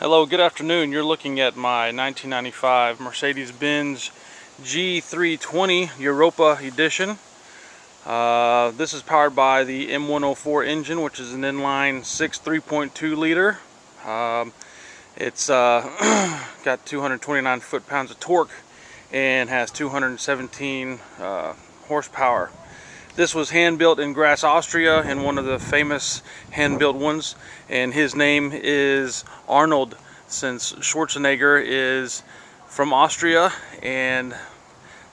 Hello, good afternoon. You're looking at my 1995 Mercedes-Benz G320 Europa Edition. This is powered by the M104 engine, which is an inline 6 3.2 liter. It's got 229 foot-pounds of torque and has 217 horsepower. This was hand-built in Graz, Austria, in one of the famous hand-built ones, and his name is Arnold, since Schwarzenegger is from Austria, and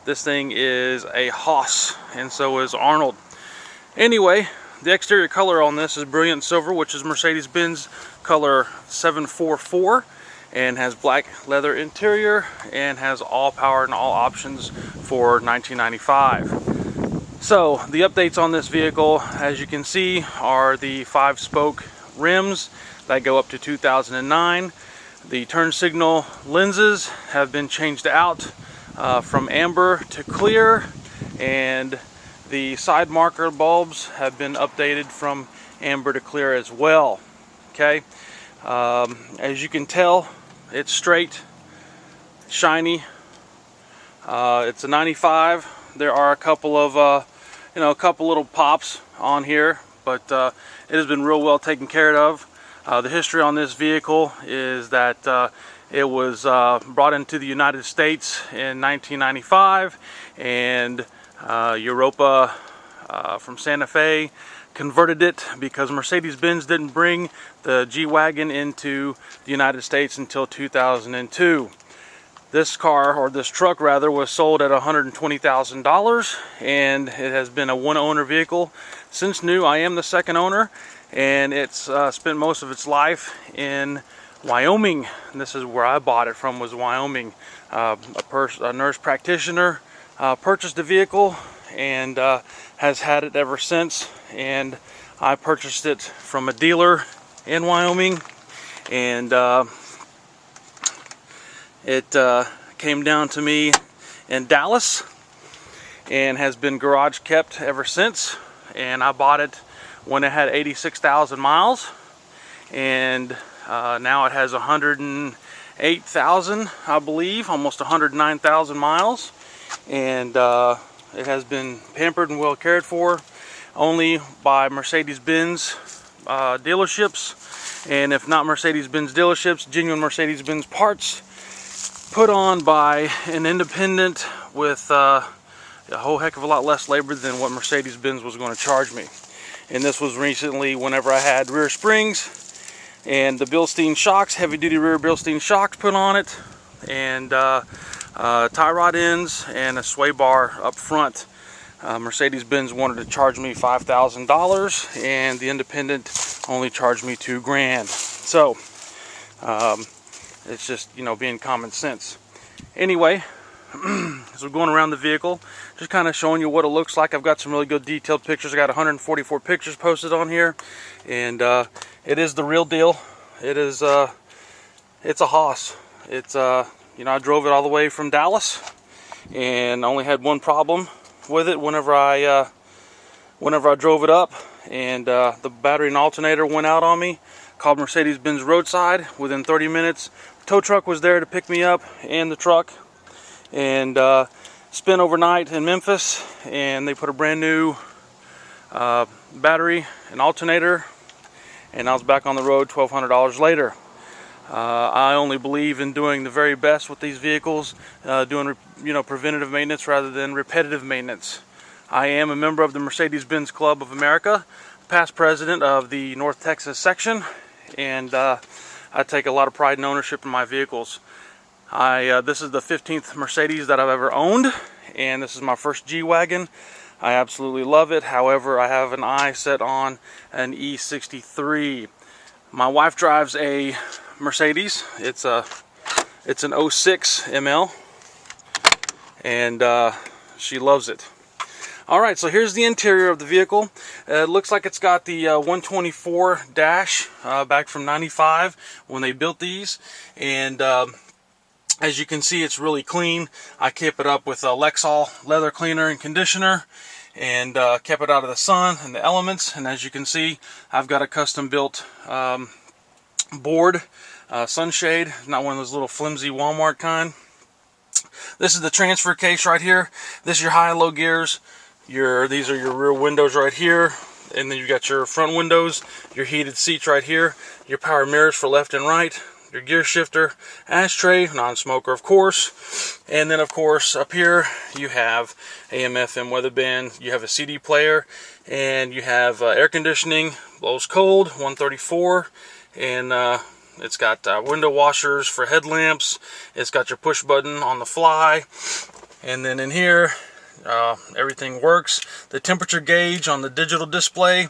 this thing is a Haas, and so is Arnold. Anyway, the exterior color on this is brilliant silver, which is Mercedes-Benz color 744, and has black leather interior, and has all power and all options for 1995. So the updates on this vehicle, as you can see, are the 5-spoke rims that go up to 2009. The turn signal lenses have been changed out from amber to clear, and the side marker bulbs have been updated from amber to clear as well. Okay, as you can tell, it's straight, shiny. It's a 95. There are a couple of a couple little pops on here, but it has been real well taken care of. The history on this vehicle is that it was brought into the United States in 1995, and Europa from Santa Fe converted it because Mercedes-Benz didn't bring the G-Wagon into the United States until 2002. This car, or this truck rather, was sold at $120,000, and it has been a one-owner vehicle since new. I am the second owner, and it's spent most of its life in Wyoming. And this is where I bought it from, was Wyoming. A nurse practitioner purchased the vehicle and has had it ever since. And I purchased it from a dealer in Wyoming, and it came down to me in Dallas and has been garage kept ever since. And I bought it when it had 86,000 miles, and now it has 108,000, I believe, almost 109,000 miles. And it has been pampered and well cared for, only by Mercedes-Benz dealerships, and if not Mercedes-Benz dealerships, genuine Mercedes-Benz parts, put on by an independent with a whole heck of a lot less labor than what Mercedes-Benz was going to charge me. And this was recently whenever I had rear springs and the Bilstein shocks, heavy-duty rear Bilstein shocks put on it, and tie rod ends and a sway bar up front. Mercedes-Benz wanted to charge me $5,000, and the independent only charged me $2,000. So it's just, being common sense. Anyway, as we're going around the vehicle, just kind of showing you what it looks like. I've got some really good detailed pictures. I got 144 pictures posted on here, and it is the real deal. It is it's a Haas. It's I drove it all the way from Dallas, and only had one problem with it whenever I drove it up, and the battery and alternator went out on me. Called Mercedes-Benz roadside. Within 30 minutes, the tow truck was there to pick me up and the truck, and spent overnight in Memphis, and they put a brand new battery and alternator, and I was back on the road $1,200 later. I only believe in doing the very best with these vehicles, doing preventative maintenance rather than repetitive maintenance. I am a member of the Mercedes-Benz Club of America, past president of the North Texas section, and I take a lot of pride and ownership in my vehicles. This is the 15th Mercedes that I've ever owned, and this is my first G-Wagon. I absolutely love it. However, I have an eye set on an E63. My wife drives a Mercedes. It's an 06 ML, and she loves it. Alright, so here's the interior of the vehicle. It looks like it's got the 124 dash back from 95 when they built these, and as you can see, it's really clean. I kept it up with a Lexol leather cleaner and conditioner, and kept it out of the sun and the elements. And as you can see, I've got a custom built board, sunshade, not one of those little flimsy Walmart kind. This is the transfer case right here. This is your high and low gears. These are your rear windows right here. And then you got your front windows, your heated seats right here, your power mirrors for left and right, your gear shifter, ashtray, non-smoker of course, and then of course up here you have AM/FM weather band, you have a CD player, and you have air conditioning, blows cold, 134, and it's got window washers for headlamps, it's got your push button on the fly, and then in here everything works. The temperature gauge on the digital display,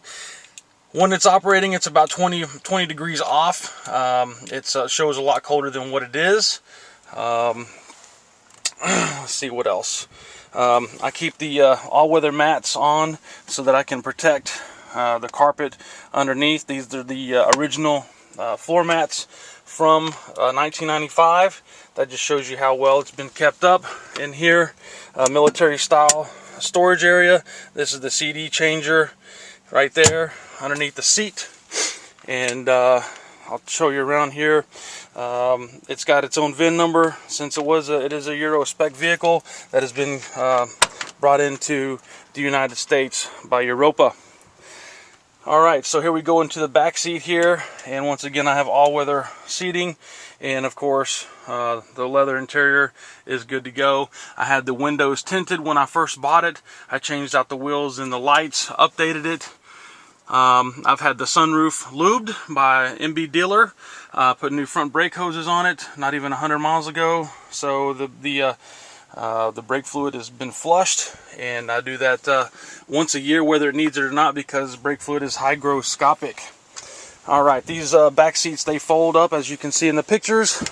when it's operating, it's about 20 degrees off. It shows a lot colder than what it is. Let's see what else. I keep the all-weather mats on so that I can protect the carpet underneath. These are the original floor mats from 1995. That just shows you how well it's been kept up. In here, military style storage area. This is the CD changer right there underneath the seat, and I'll show you around here. It's got its own VIN number, since it is a Euro spec vehicle that has been brought into the United States by Europa. Alright, so here we go into the back seat here, and once again I have all-weather seating, and of course the leather interior is good to go. I had the windows tinted when I first bought it. I changed out the wheels and the lights, updated it. I've had the sunroof lubed by MB Dealer, put new front brake hoses on it not even 100 miles ago, so the brake fluid has been flushed, and I do that once a year whether it needs it or not, because brake fluid is hygroscopic. Alright, these back seats, they fold up as you can see in the pictures.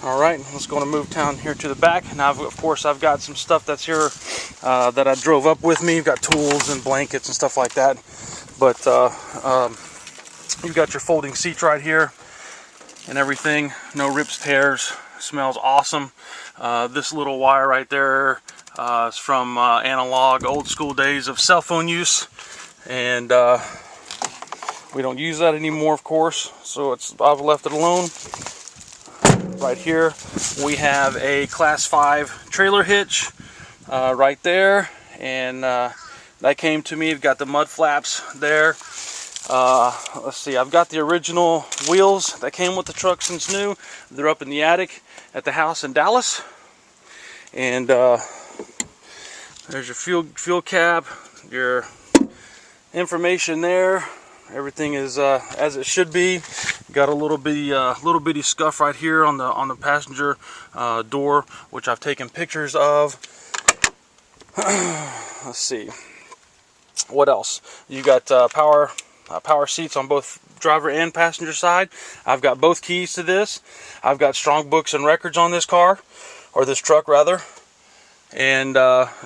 Alright, let's go and move down here to the back. Now of course I've got some stuff that's here that I drove up with me. You've got tools and blankets and stuff like that, but you've got your folding seats right here and everything. No rips, tears. Smells awesome. This little wire right there is from analog, old school days of cell phone use, and we don't use that anymore, of course, so I've left it alone. Right here we have a class 5 trailer hitch right there, and that came to me. I've got the mud flaps there. Let's see, I've got the original wheels that came with the truck since new. They're up in the attic at the house in Dallas, and there's your fuel cap, your information there. Everything is as it should be. Got a little bitty scuff right here on the passenger door, which I've taken pictures of. Let's see, what else? You got power seats on both driver and passenger side. I've got both keys to this. I've got strong books and records on this car, or this truck rather, and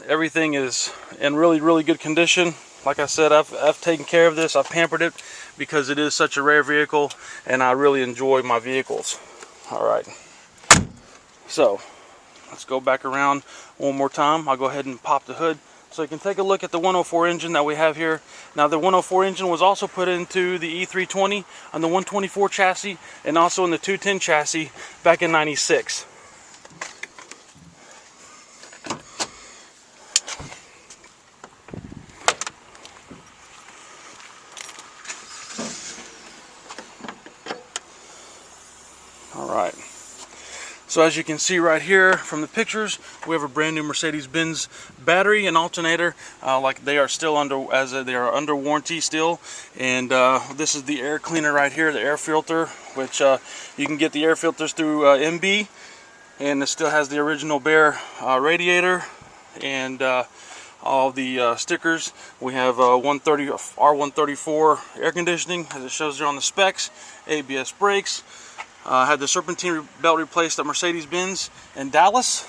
everything is in really good condition. Like I said, I've taken care of this. I've pampered it because it is such a rare vehicle, and I really enjoy my vehicles. Alright, so let's go back around one more time. I'll go ahead and pop the hood so you can take a look at the 104 engine that we have here. Now the 104 engine was also put into the E320 on the 124 chassis, and also in the 210 chassis back in '96. Alright, so as you can see right here from the pictures, we have a brand new Mercedes-Benz battery and alternator, like they are still under warranty still. And this is the air cleaner right here, the air filter, which you can get the air filters through MB, and it still has the original bare radiator and all the stickers. We have R134 air conditioning, as it shows there on the specs, ABS brakes. Had the serpentine belt replaced at Mercedes-Benz in Dallas.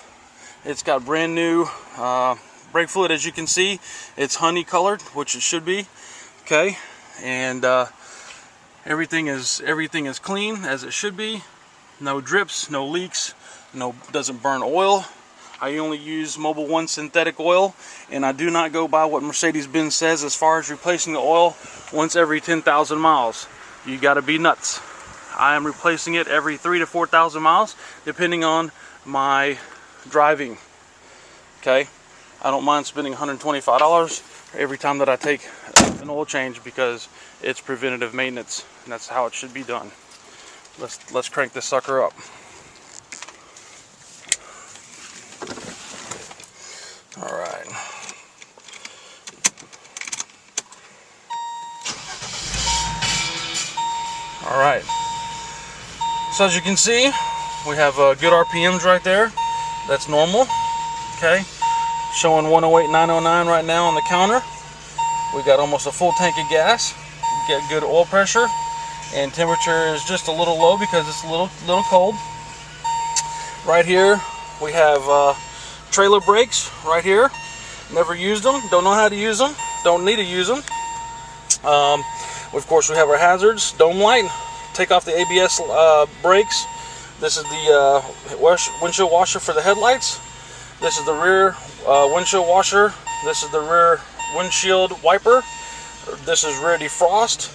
It's got brand new brake fluid, as you can see. It's honey colored, which it should be. Okay, and everything is clean as it should be. No drips, no leaks, doesn't burn oil. I only use Mobil 1 synthetic oil, and I do not go by what Mercedes-Benz says as far as replacing the oil once every 10,000 miles. You got to be nuts. I am replacing it every 3,000 to 4,000 miles, depending on my driving. Okay, I don't mind spending $125 every time that I take an oil change because it's preventative maintenance, and that's how it should be done. Let's crank this sucker up. All right. All right. So as you can see, we have good RPMs right there. That's normal. Okay. Showing 108,909 right now on the counter. We got almost a full tank of gas. Get good oil pressure, and temperature is just a little low because it's a little cold. Right here we have trailer brakes right here. Never used them, don't know how to use them, don't need to use them. Of course we have our hazards, dome light, take off the ABS brakes. This is the windshield washer for the headlights. This is the rear windshield washer. This is the rear windshield wiper. This is rear defrost.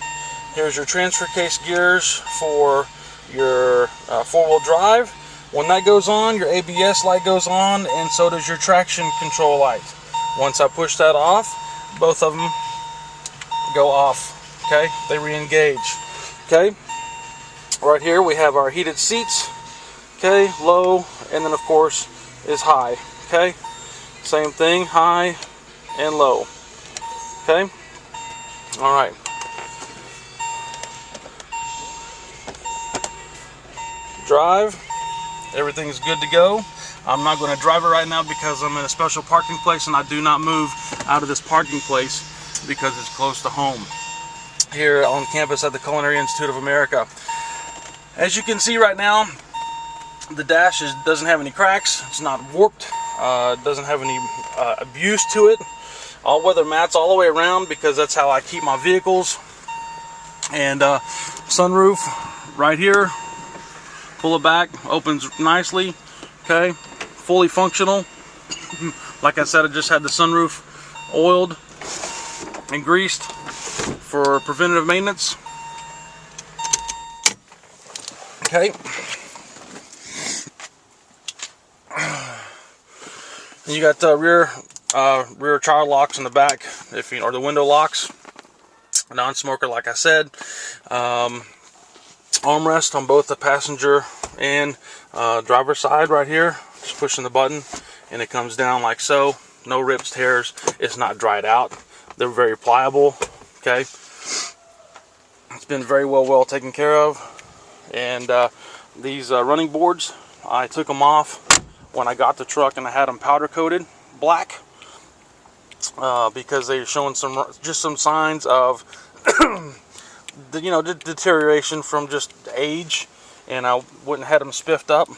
Here's your transfer case gears for your four-wheel drive. When that goes on, your ABS light goes on, and so does your traction control light. Once I push that off, both of them go off. Okay, they re-engage. Okay, right here we have our heated seats. Okay, low, and then of course is high. Okay, same thing, high and low. Okay, all right. Drive, everything's good to go. I'm not going to drive it right now because I'm in a special parking place, and I do not move out of this parking place because it's close to home here on campus at the Culinary Institute of America. As you can see right now, the dash doesn't have any cracks. It's not warped. It doesn't have any abuse to it. All weather mats all the way around because that's how I keep my vehicles. And sunroof right here. Pull it back, opens nicely. Okay, fully functional. Like I said, I just had the sunroof oiled and greased for preventative maintenance. Okay. And you got rear child locks in the back, or the window locks. Non-smoker, like I said. Armrest on both the passenger and driver side right here. Just pushing the button and it comes down like so. No rips, tears. It's not dried out. They're very pliable. Okay, it's been very well taken care of. And these running boards, I took them off when I got the truck, and I had them powder coated black because they're showing some signs of deterioration from just age, and I wouldn't have them spiffed up.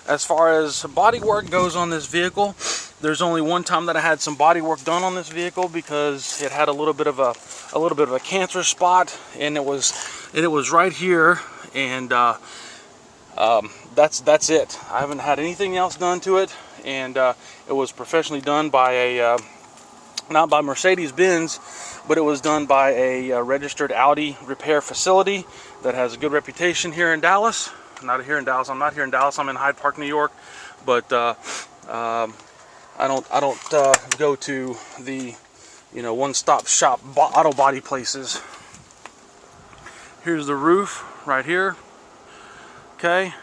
As far as body work goes on this vehicle, there's only one time that I had some body work done on this vehicle because it had a little bit of a cancer spot, and it was right here, and that's it. I haven't had anything else done to it, and it was professionally done by not by Mercedes-Benz, but it was done by a registered Audi repair facility that has a good reputation here in Dallas. Not here in Dallas. I'm not here in Dallas. I'm in Hyde Park, New York. But I don't go to the one-stop shop auto body places. Here's the roof right here. Okay,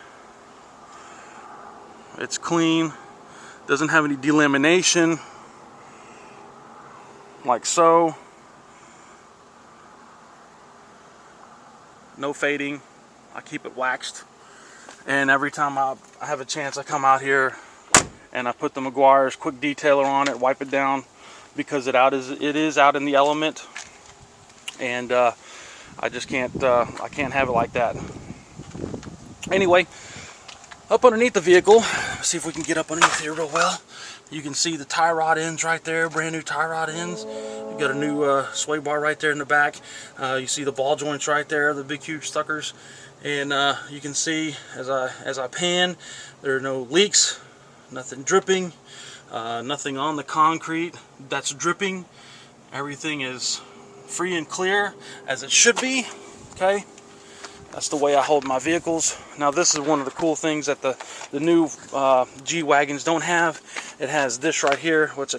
it's clean. Doesn't have any delamination, like so. No fading. I keep it waxed, and every time I have a chance, I come out here and I put the Meguiar's quick detailer on it, wipe it down, because it is out in the element, and I just can't I can't have it like that. Anyway, up underneath the vehicle, see if we can get up underneath here real well. You can see the tie rod ends right there, brand new tie rod ends. You got a new sway bar right there in the back. You see the ball joints right there, the big huge suckers. And you can see as I pan, there are no leaks, nothing dripping, nothing on the concrete that's dripping. Everything is free and clear as it should be. Okay, That's the way I hold my vehicles. Now this is one of the cool things that the new G-Wagons don't have. It has this right here, which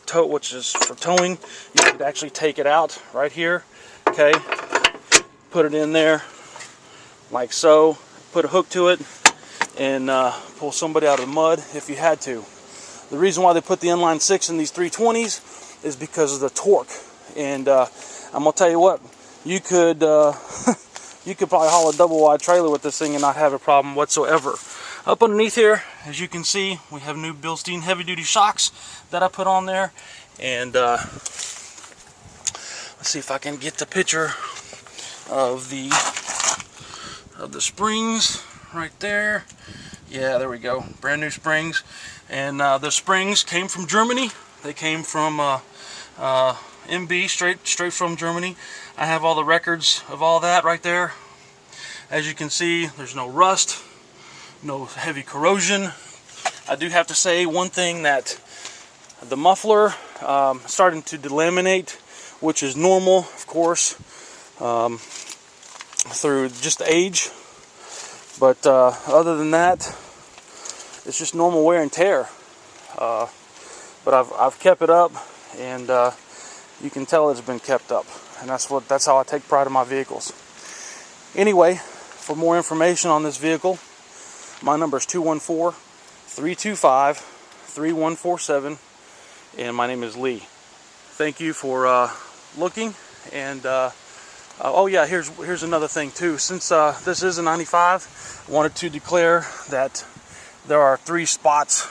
is for towing. You could actually take it out right here, okay? Put it in there like so. Put a hook to it and pull somebody out of the mud if you had to. The reason why they put the inline 6 in these 320s is because of the torque. And I'm gonna tell you what, you could you could probably haul a double wide trailer with this thing and not have a problem whatsoever. Up underneath here, as you can see, we have new Bilstein heavy duty shocks that I put on there. And let's see if I can get the picture of the springs right there. Yeah, there we go, brand new springs. And the springs came from Germany. They came from MB, straight from Germany. I have all the records of all that right there. As you can see, there's no rust, no heavy corrosion. I do have to say one thing, that the muffler starting to delaminate, which is normal, of course, through just age. But other than that, it's just normal wear and tear. But I've kept it up, and you can tell it's been kept up, and that's how I take pride in my vehicles. Anyway, for more information on this vehicle, my number is 214-325-3147, and my name is Lee. Thank you for looking. And oh yeah, here's another thing too. Since this is a 95, I wanted to declare that there are 3 spots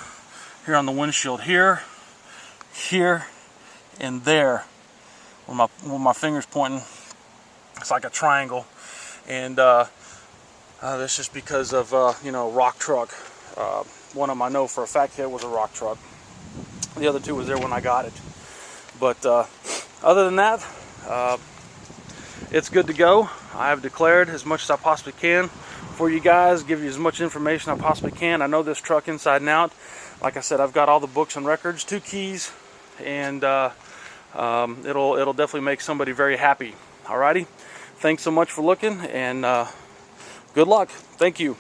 here on the windshield, here, and there, where my finger's pointing. It's like a triangle, and that's just because of you know, rock truck. One of them I know for a fact here was a rock truck. The other 2 was there when I got it. But other than that, it's good to go. I have declared as much as I possibly can for you guys, give you as much information I possibly can. I know this truck inside and out. Like I said, I've got all the books and records, 2 keys, and it'll definitely make somebody very happy. Alrighty, thanks so much for looking, and good luck. Thank you.